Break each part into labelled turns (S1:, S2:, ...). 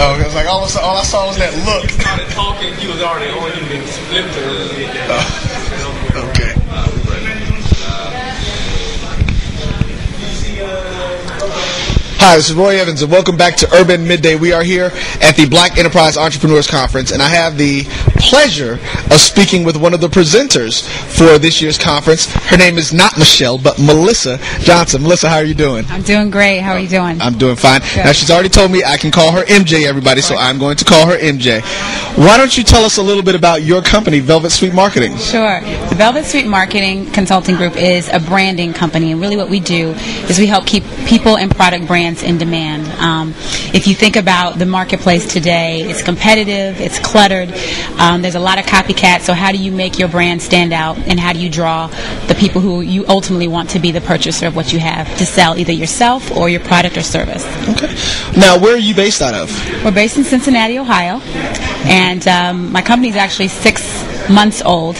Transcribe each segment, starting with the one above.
S1: Oh, it was like all I saw was that look.
S2: He started talking. He was already on you. Then flipped her.
S1: Okay. Hi, this is Roy Evans, and welcome back to Urban Midday. We are here at the Black Enterprise Entrepreneurs Conference, and I have the pleasure of speaking with one of the presenters for this year's conference. Her name is not Michelle, but Melissa Johnson. Melissa, how are you doing?
S3: I'm doing great. How are you doing?
S1: I'm doing fine.
S3: Good.
S1: Now, she's already told me I can call her MJ, everybody, so I'm going to call her MJ. Why don't you tell us a little bit about your company, Velvet Sweet Marketing?
S3: Sure. The Velvet Sweet Marketing Consulting Group is a branding company, and really what we do is we help keep people and product brands in demand. If you think about the marketplace today, it's competitive, it's cluttered, there's a lot of copycats, so how do you make your brand stand out, and how do you draw the people who you ultimately want to be the purchaser of what you have to sell, either yourself or your product or service?
S1: Okay. Now, where are you based out of?
S3: We're based in Cincinnati, Ohio, and my company is actually 6 months old.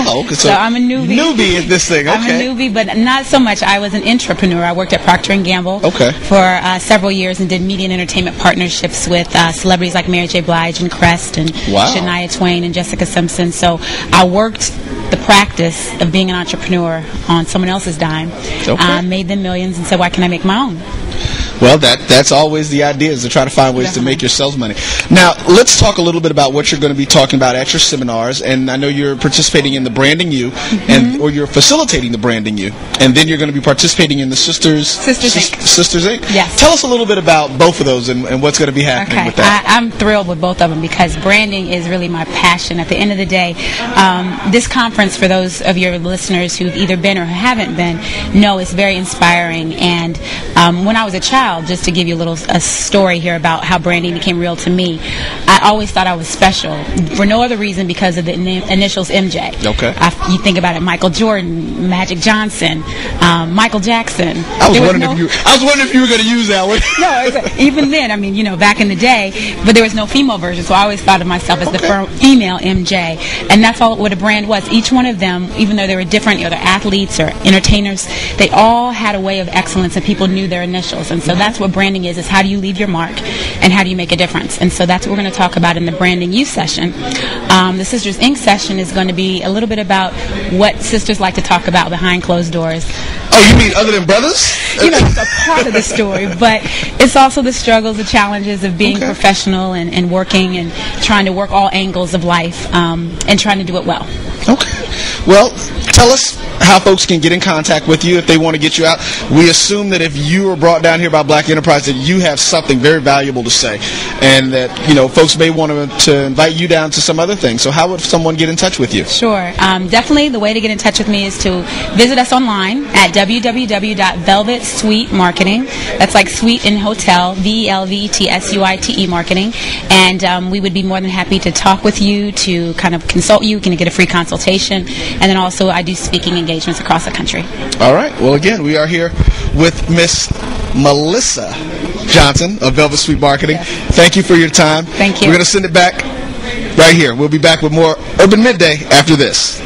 S1: Oh,
S3: so I'm a newbie.
S1: Newbie in this thing, okay.
S3: I'm a newbie, but not so much. I was an intrapreneur. I worked at Procter & Gamble
S1: for
S3: several years and did media and entertainment partnerships with celebrities like Mary J. Blige and Crest and Shania Twain and Jessica Simpson. So I worked the practice of being an entrepreneur on someone else's dime, made them millions, and said, why can't I make my own?
S1: Well, that's always the idea, is to try to find ways to make yourselves money. Now, let's talk a little bit about what you're going to be talking about at your seminars. And I know you're participating in the Branding You, or you're facilitating the Branding You, and then you're going to be participating in the Sisters Inc.
S3: Yes.
S1: Tell us a little bit about both of those and what's going to be happening with that.
S3: I'm thrilled with both of them because branding is really my passion. At the end of the day, this conference, for those of your listeners who've either been or haven't been, know it's very inspiring. And when I was a child, just to give you a story here about how branding became real to me, I always thought I was special for no other reason because of the initials MJ.
S1: Okay.
S3: You think about it: Michael Jordan, Magic Johnson, Michael Jackson.
S1: I was wondering if you were going to use that one.
S3: No, even then, I mean, back in the day, but there was no female version, so I always thought of myself as the female MJ, and that's all what a brand was. Each one of them, even though they were different, either athletes or entertainers, they all had a way of excellence, and people knew their initials. And so that's what branding is how do you leave your mark and how do you make a difference. And so that's what we're going to talk about in the Branding You session. The Sisters Inc. session is going to be a little bit about what sisters like to talk about behind closed doors.
S1: Oh, you mean other than brothers?
S3: It's a part of the story, but it's also the struggles, the challenges of being professional and working and trying to work all angles of life and trying to do it well.
S1: Okay. Well, tell us how folks can get in contact with you if they want to get you out. We assume that if you are brought down here by Black Enterprise that you have something very valuable to say, and that folks may want to invite you down to some other things. So how would someone get in touch with you?
S3: Sure. Definitely the way to get in touch with me is to visit us online at www.velvetsweetmarketing. That's like sweet in hotel, VELVETSUITE marketing. And we would be more than happy to talk with you, to kind of consult you. You can get a free consultation. And then also I do speaking engagements across the country. All
S1: right. Well, again, we are here with Miss Melissa Johnson of Velvet Sweet Marketing. Yes. Thank you for your time.
S3: Thank you.
S1: We're going to send it back right here. We'll be back with more Urban Midday after this.